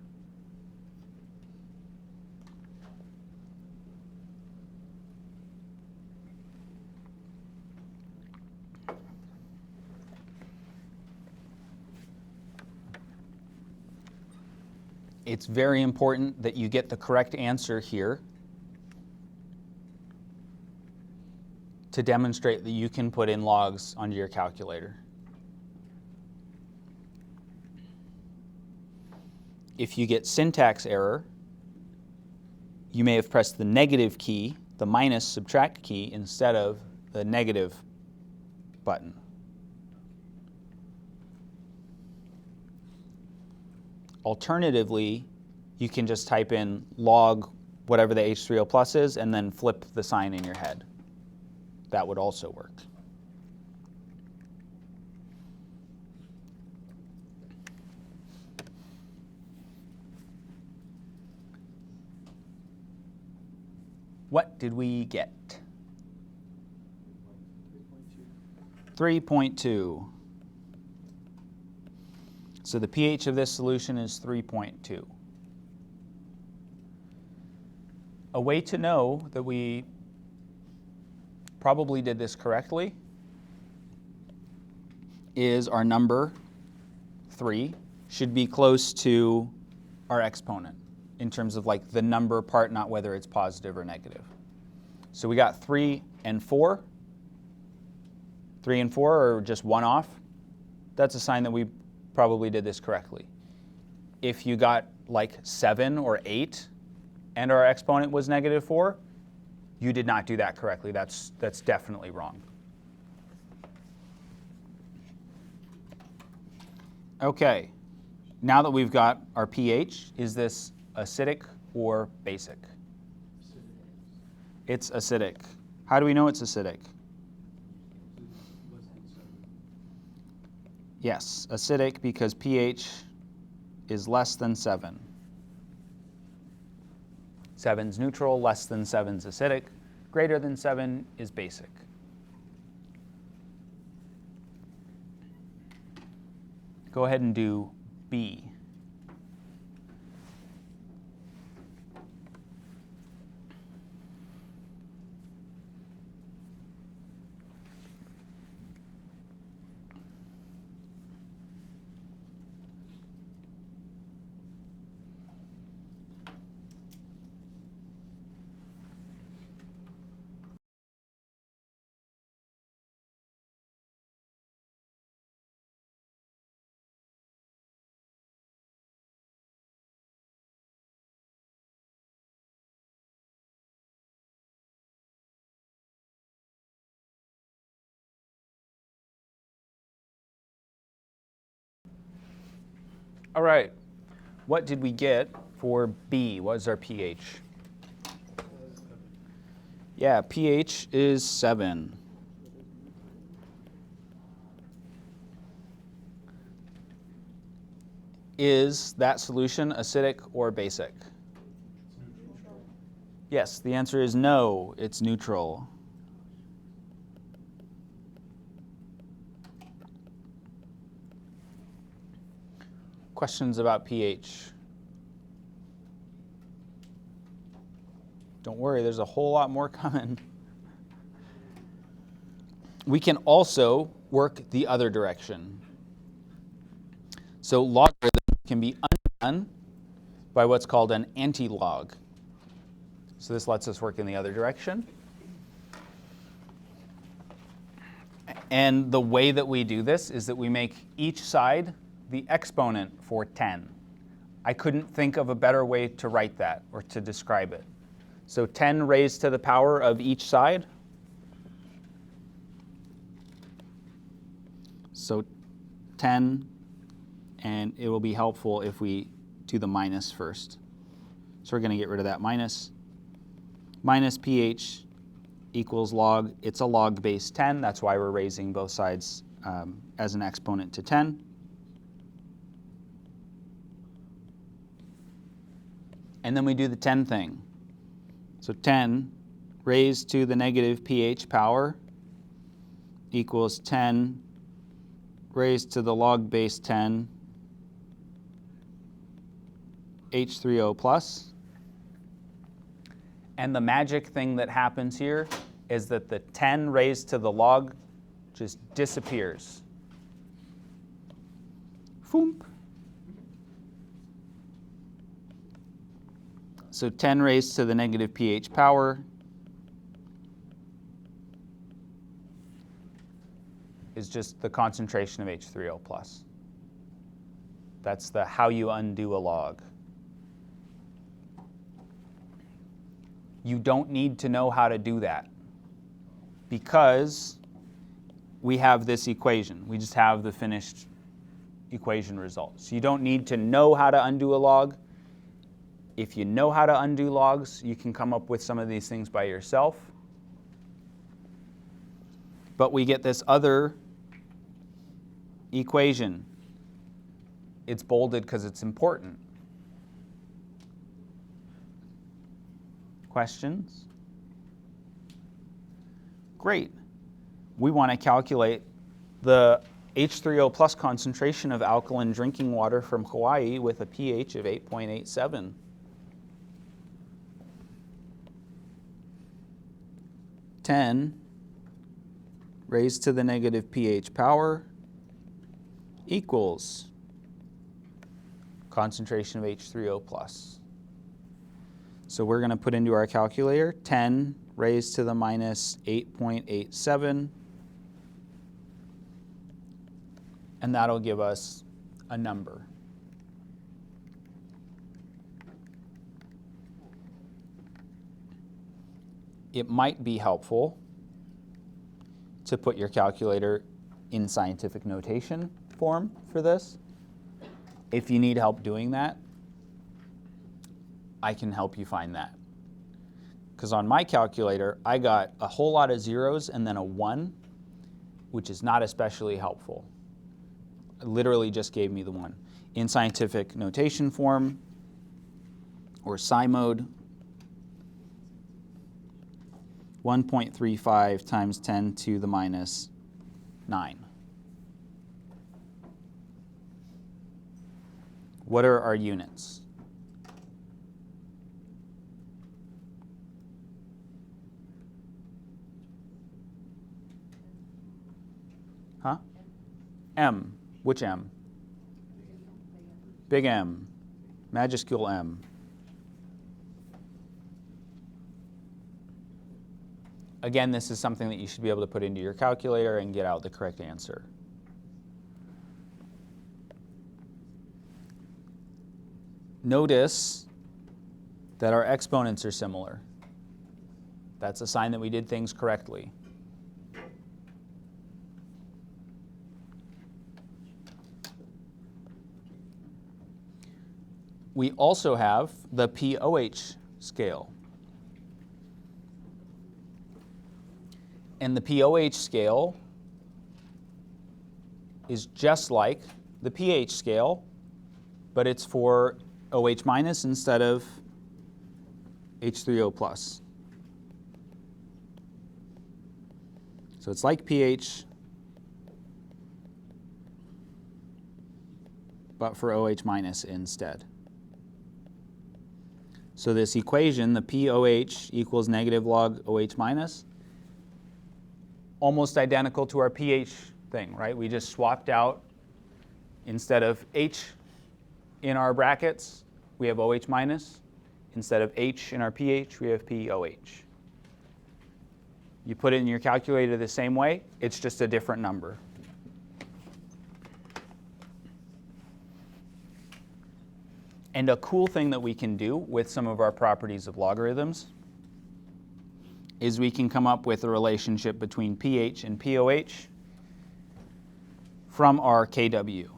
It's very important that you get the correct answer here to demonstrate that you can put in logs onto your calculator. If you get syntax error, you may have pressed the negative key, the minus subtract key, instead of the negative button. Alternatively, you can just type in log whatever the H3O plus is and then flip the sign in your head. That would also work. What did we get? 3.2. So the pH of this solution is 3.2. A way to know that we probably did this correctly is our number 3 should be close to our exponent in terms of like the number part, not whether it's positive or negative. So we got 3 and 4. 3 and 4 are just one off. That's a sign that we probably did this correctly. If you got like 7 or 8 and our exponent was negative 4, you did not do that correctly. That's definitely wrong. Okay, now that we've got our pH, is this acidic or basic? It's acidic. How do we know it's acidic? Yes, acidic because pH is less than 7. 7's neutral, less than 7's acidic, greater than 7 is basic. Go ahead and do B. All right, what did we get for B? What is our pH? Yeah, pH is 7. Is that solution acidic or basic? Yes, the answer is no, it's neutral. Questions about pH? Don't worry, there's a whole lot more coming. We can also work the other direction. So logarithm can be undone by what's called an antilog. So this lets us work in the other direction. And the way that we do this is that we make each side the exponent for 10. I couldn't think of a better way to write that or to describe it. So 10 raised to the power of each side. So 10, and it will be helpful if we do the minus first. So we're going to get rid of that minus. Minus pH equals log. It's a log base 10. That's why we're raising both sides as an exponent to 10. And then we do the 10 thing. So 10 raised to the negative pH power equals 10 raised to the log base 10 H3O plus. And the magic thing that happens here is that the 10 raised to the log just disappears. Foomp. So 10 raised to the negative pH power is just the concentration of H3O plus. That's the how you undo a log. You don't need to know how to do that because we have this equation. We just have the finished equation result. So you don't need to know how to undo a log. If you know how to undo logs, you can come up with some of these things by yourself. But we get this other equation. It's bolded because it's important. Questions? Great. We want to calculate the H3O plus concentration of alkaline drinking water from Hawaii with a pH of 8.87. (10) raised to the negative pH power equals concentration of H3O plus. So we're going to put into our calculator 10 raised to the minus 8.87, and that'll give us a number. It might be helpful to put your calculator in scientific notation form for this. If you need help doing that, I can help you find that. Because on my calculator, I got a whole lot of zeros and then a 1, which is not especially helpful. It literally just gave me the 1. In scientific notation form, or Sci mode, 1.35 times 10 to the minus 9. What are our units? Huh? M. Which M? Big M. Majuscule M. Again, this is something that you should be able to put into your calculator and get out the correct answer. Notice that our exponents are similar. That's a sign that we did things correctly. We also have the pOH scale. And the pOH scale is just like the pH scale, but it's for OH minus instead of H3O plus. So it's like pH, but for OH minus instead. So this equation, the pOH equals negative log OH minus, almost identical to our pH thing, right? We just swapped out, instead of H in our brackets, we have OH minus. Instead of H in our pH, we have pOH. You put it in your calculator the same way, it's just a different number. And a cool thing that we can do with some of our properties of logarithms is we can come up with a relationship between pH and pOH from our KW.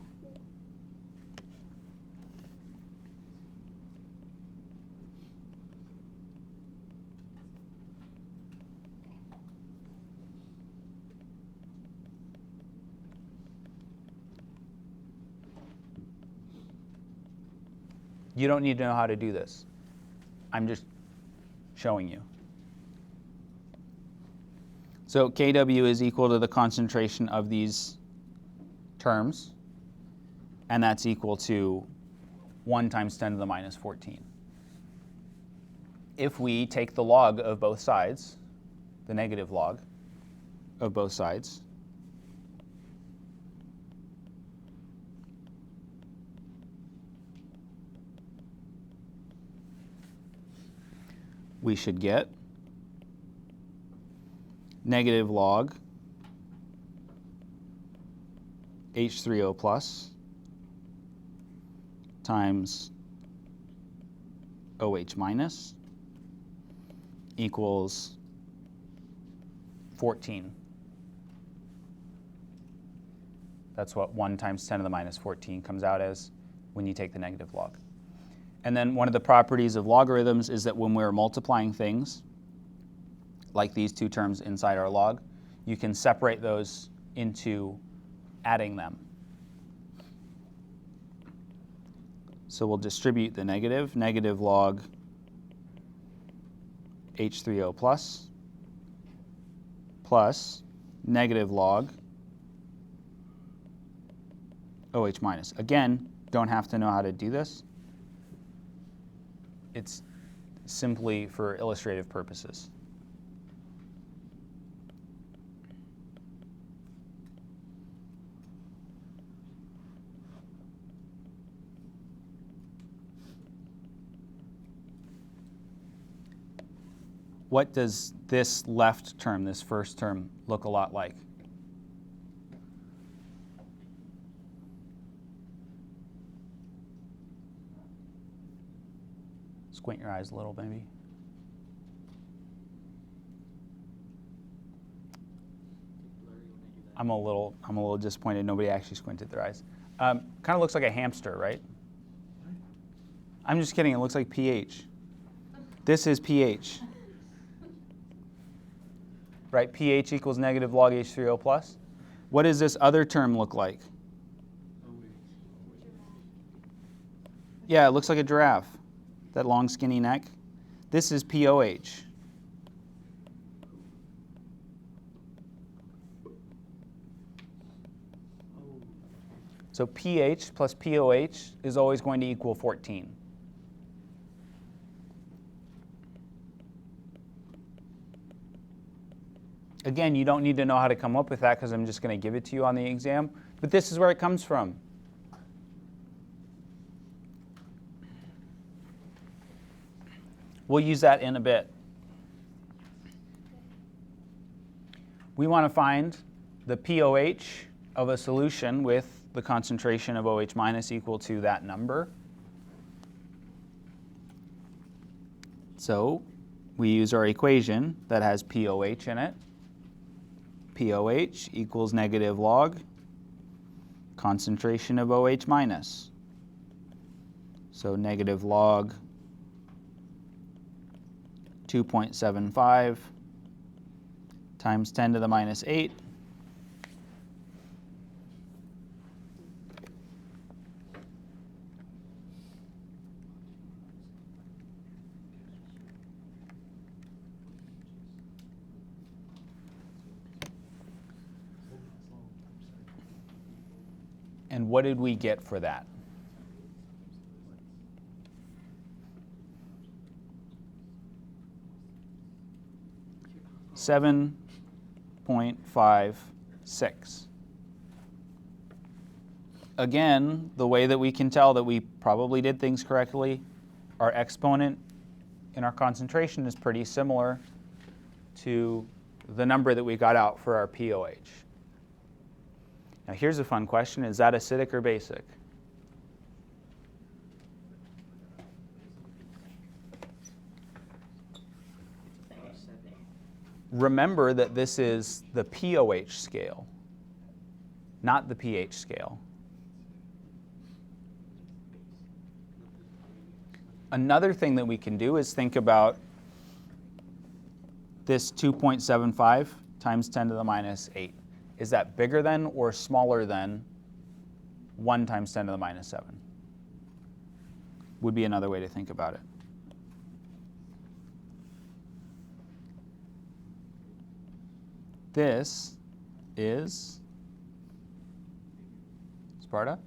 You don't need to know how to do this. I'm just showing you. So Kw is equal to the concentration of these terms, and that's equal to 1 times 10 to the minus 14. If we take the log of both sides, the negative log of both sides, we should get negative log H3O plus times OH minus equals 14. That's what 1 times 10 to the minus 14 comes out as when you take the negative log. And then one of the properties of logarithms is that when we're multiplying things, like these two terms inside our log, you can separate those into adding them. So we'll distribute the negative log H3O plus negative log OH minus. Again, don't have to know how to do this. It's simply for illustrative purposes. What does this left term, this first term, look a lot like? Squint your eyes a little, maybe. I'm a little disappointed nobody actually squinted their eyes. Kind of looks like a hamster, right? I'm just kidding. It looks like pH. This is pH. Right? pH equals negative log H3O plus. What does this other term look like? Yeah, it looks like a giraffe. That long, skinny neck. This is POH. So pH plus POH is always going to equal 14. Again, you don't need to know how to come up with that because I'm just going to give it to you on the exam. But this is where it comes from. We'll use that in a bit. We want to find the POH of a solution with the concentration of OH minus equal to that number. So we use our equation that has POH in it. POH equals negative log concentration of OH minus. So negative log 2.75 times 10 to the minus 8 And what did we get for that? .56. Again, the way that we can tell that we probably did things correctly, our exponent in our concentration is pretty similar to the number that we got out for our POH. Now here's a fun question. Is that acidic or basic? Remember that this is the POH scale, not the pH scale. Another thing that we can do is think about this 2.75 times 10 to the minus 8. Is that bigger than or smaller than 1 times 10 to the minus 7? would be another way to think about it. This is Sparta?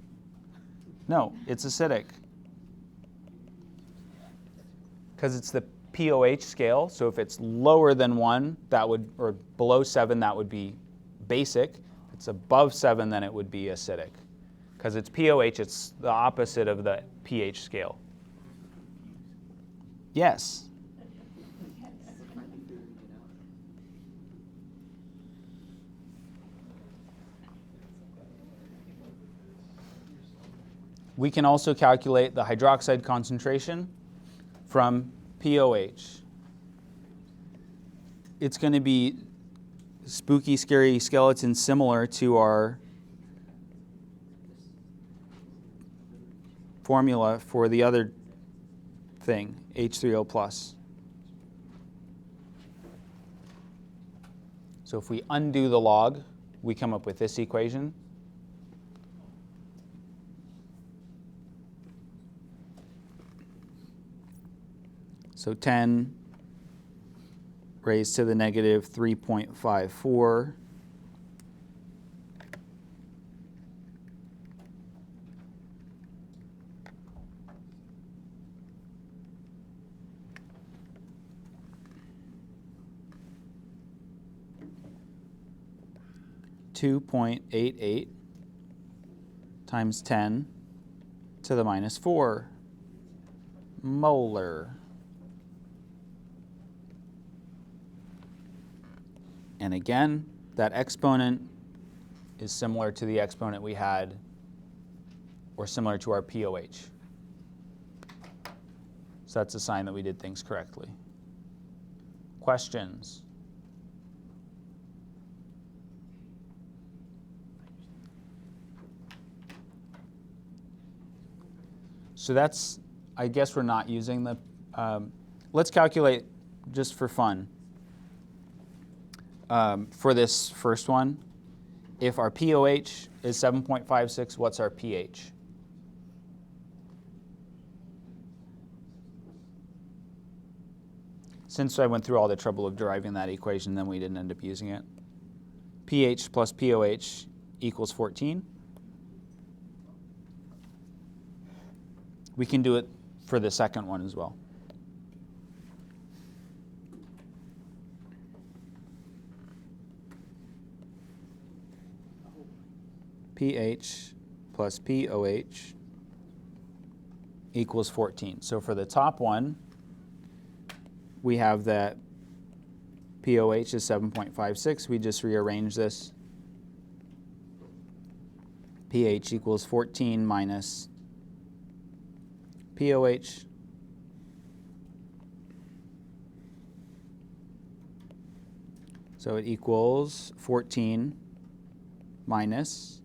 No, it's acidic. Because it's the pOH scale, so if it's lower than 1, that would, or below 7, that would be basic. If it's above 7, then it would be acidic. Because it's pOH, it's the opposite of the pH scale. Yes. We can also calculate the hydroxide concentration from pOH. It's going to be spooky, scary skeleton similar to our formula for the other thing, H3O+. So if we undo the log, we come up with this equation. So 10 raised to the negative 3.54 2.88 times 10 to the minus 4 molar. And again, that exponent is similar to the exponent we had, or similar to our pOH. So that's a sign that we did things correctly. Questions? So that's, I guess we're not using the, let's calculate just for fun. For this first one, if our pOH is 7.56, what's our pH? Since I went through all the trouble of deriving that equation, then we didn't end up using it. pH plus pOH equals 14. We can do it for the second one as well. pH plus pOH equals 14. So for the top one, we have that pOH is 7.56. We just rearrange this. pH equals 14 minus pOH. So it equals 14 minus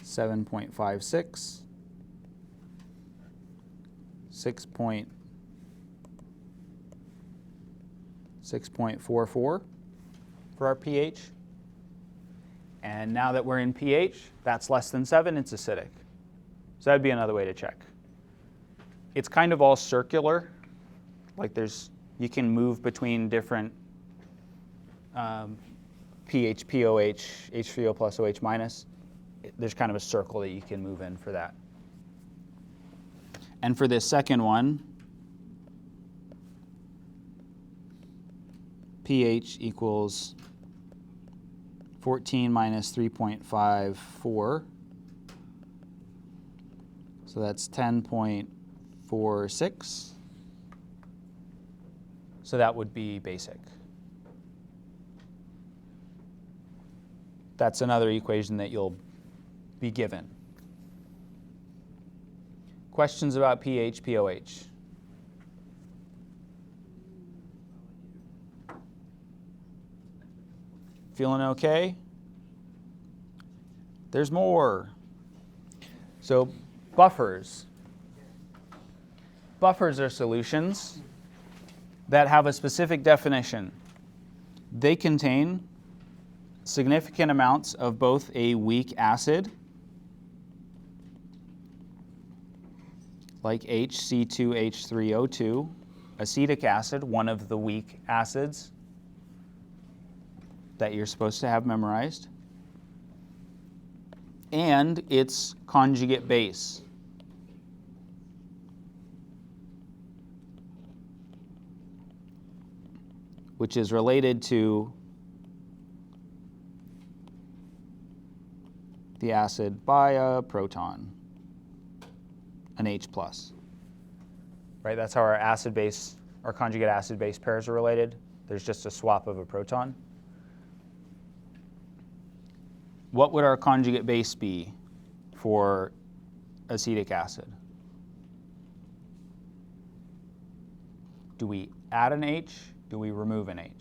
7.56, 6.44 for our pH. And now that we're in pH, that's less than 7, it's acidic. So that'd be another way to check. It's kind of all circular. Like you can move between different pH, pOH, H3O plus OH minus. There's kind of a circle that you can move in for that. And for this second one, pH equals 14 minus 3.54. So that's 10.46. So that would be basic. That's another equation that you'll be given. Questions about pH, pOH? Feeling okay? There's more. So buffers. Buffers are solutions that have a specific definition. They contain significant amounts of both a weak acid like HC2H3O2, acetic acid, one of the weak acids that you're supposed to have memorized, and its conjugate base. Which is related to the acid by a proton, an H+. Right, that's how our acid base, our conjugate acid base pairs are related. There's just a swap of a proton. What would our conjugate base be for acetic acid? Do we add an H? Do we remove an H?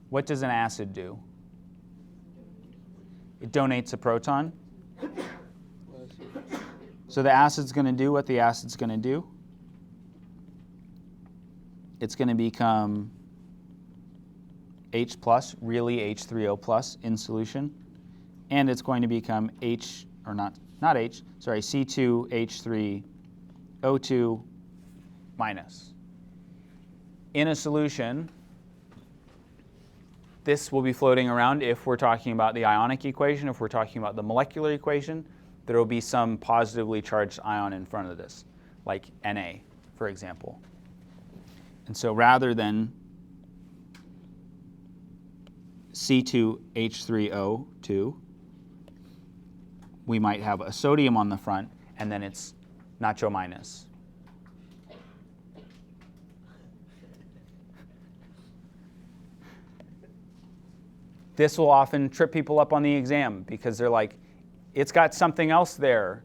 What does an acid do? It donates a proton. So the acid's going to do what the acid's going to do. It's going to become H+, really H3O+ in solution. And it's going to become C2H3O2 minus. In a solution, this will be floating around if we're talking about the ionic equation. If we're talking about the molecular equation, there will be some positively charged ion in front of this, like Na, for example. And so rather than C2H3O2, we might have a sodium on the front, and then it's nacho minus. This will often trip people up on the exam because they're like, it's got something else there.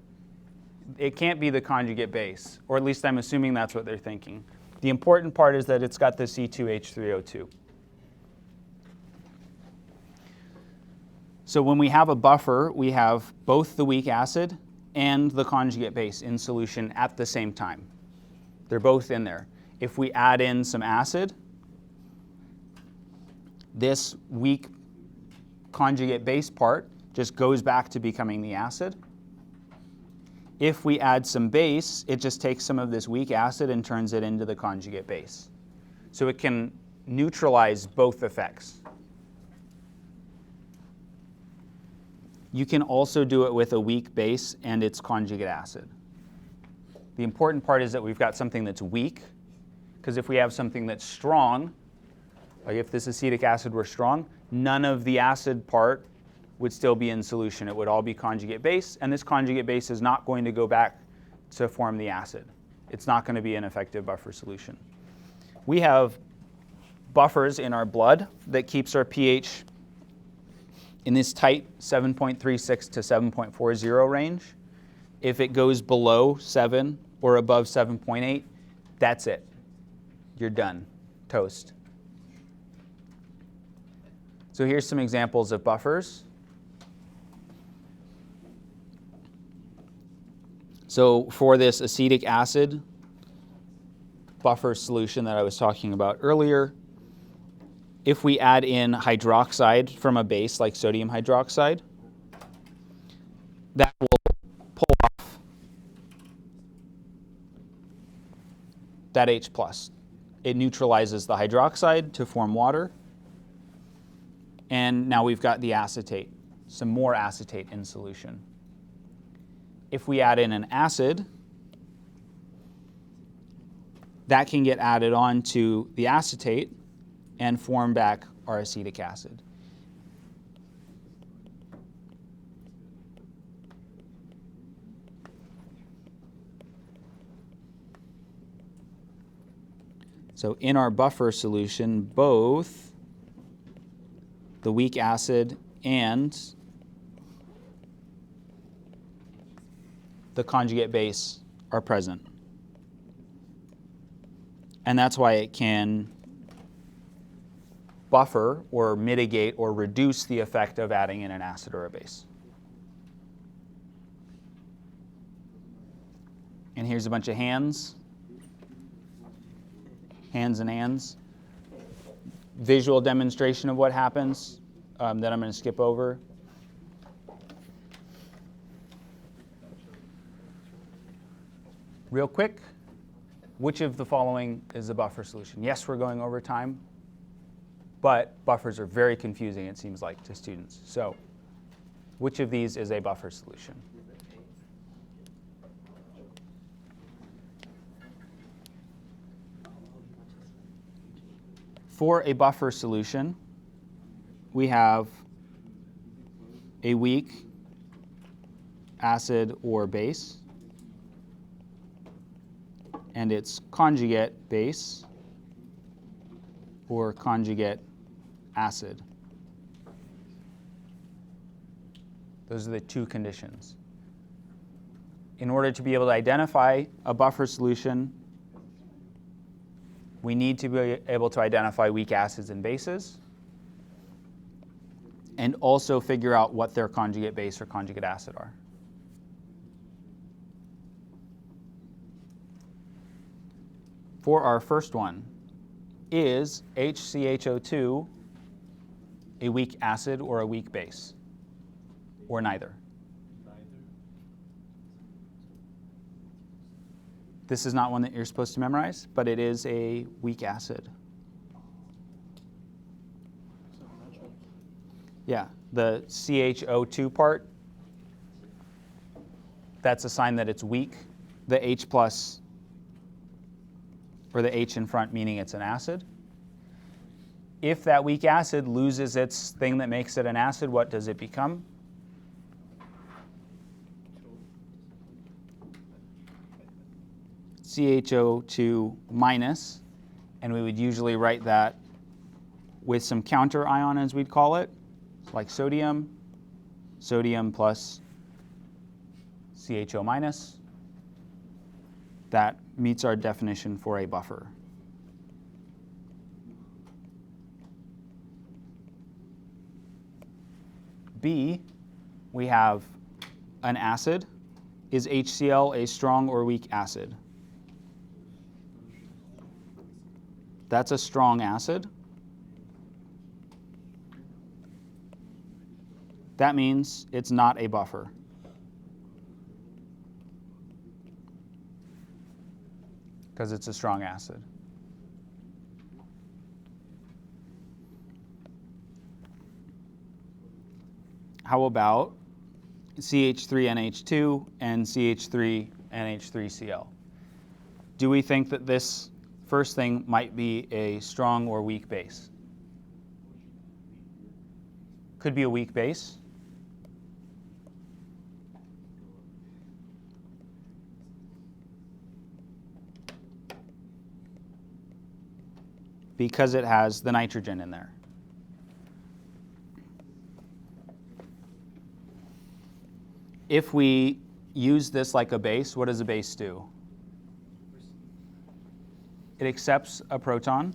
It can't be the conjugate base, or at least I'm assuming that's what they're thinking. The important part is that it's got the C2H3O2. So when we have a buffer, we have both the weak acid and the conjugate base in solution at the same time. They're both in there. If we add in some acid, this weak conjugate base part just goes back to becoming the acid. If we add some base, it just takes some of this weak acid and turns it into the conjugate base. So it can neutralize both effects. You can also do it with a weak base and its conjugate acid. The important part is that we've got something that's weak, because if we have something that's strong, like if this acetic acid were strong, none of the acid part would still be in solution. It would all be conjugate base, and this conjugate base is not going to go back to form the acid. It's not going to be an effective buffer solution. We have buffers in our blood that keeps our pH in this tight 7.36 to 7.40 range. If it goes below 7 or above 7.8, that's it. You're done. Toast. So here's some examples of buffers. So for this acetic acid buffer solution that I was talking about earlier, if we add in hydroxide from a base like sodium hydroxide, that will pull off that H+. It neutralizes the hydroxide to form water. And now we've got the acetate, some more acetate in solution. If we add in an acid, that can get added on to the acetate and form back our acetic acid. So in our buffer solution, both the weak acid and the conjugate base are present. And that's why it can buffer or mitigate or reduce the effect of adding in an acid or a base. And here's a bunch of hands. Hands and hands. Visual demonstration of what happens that I'm going to skip over. Real quick, which of the following is a buffer solution? Yes, we're going over time, but buffers are very confusing, it seems like, to students. So which of these is a buffer solution? For a buffer solution, we have a weak acid or base and its conjugate base or conjugate acid. Those are the two conditions. In order to be able to identify a buffer solution, we need to be able to identify weak acids and bases and also figure out what their conjugate base or conjugate acid are. For our first one, is HCHO2 a weak acid or a weak base? Or neither? This is not one that you're supposed to memorize, but it is a weak acid. Yeah, the CHO2 part, that's a sign that it's weak. The H plus, or the H in front, meaning it's an acid. If that weak acid loses its thing that makes it an acid, what does it become? CHO2 minus, and we would usually write that with some counter ion, as we'd call it, like sodium, sodium plus CHO minus. That meets our definition for a buffer. B, we have an acid. Is HCl a strong or weak acid? That's a strong acid. That means it's not a buffer. Because it's a strong acid. How about CH3NH2 and CH3NH3Cl? Do we think that this first thing might be a strong or weak base? Could be a weak base. Because it has the nitrogen in there. If we use this like a base, what does a base do? It accepts a proton.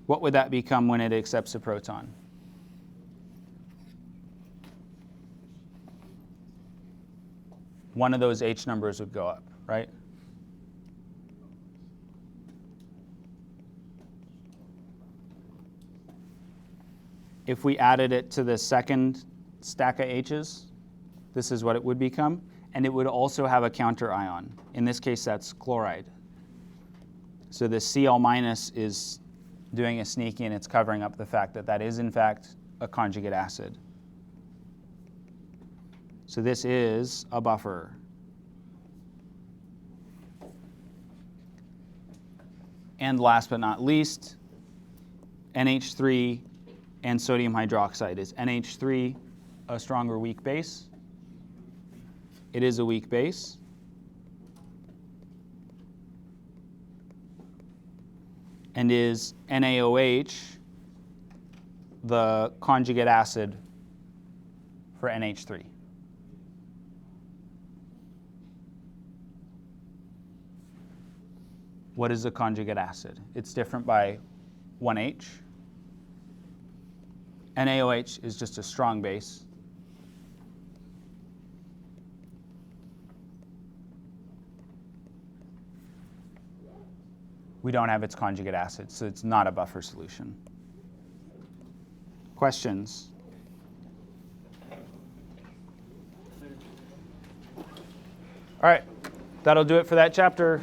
What would that become when it accepts a proton? One of those H numbers would go up, right? If we added it to the second stack of H's, this is what it would become. And it would also have a counter ion. In this case, that's chloride. So the Cl minus is doing a sneaky, and it's covering up the fact that that is, in fact, a conjugate acid. So this is a buffer. And last but not least, NH3 and sodium hydroxide. Is NH3 a strong or weak base? It is a weak base. And is NaOH the conjugate acid for NH3? What is a conjugate acid? It's different by 1H. NaOH is just a strong base. We don't have its conjugate acid, so it's not a buffer solution. Questions? All right. That'll do it for that chapter.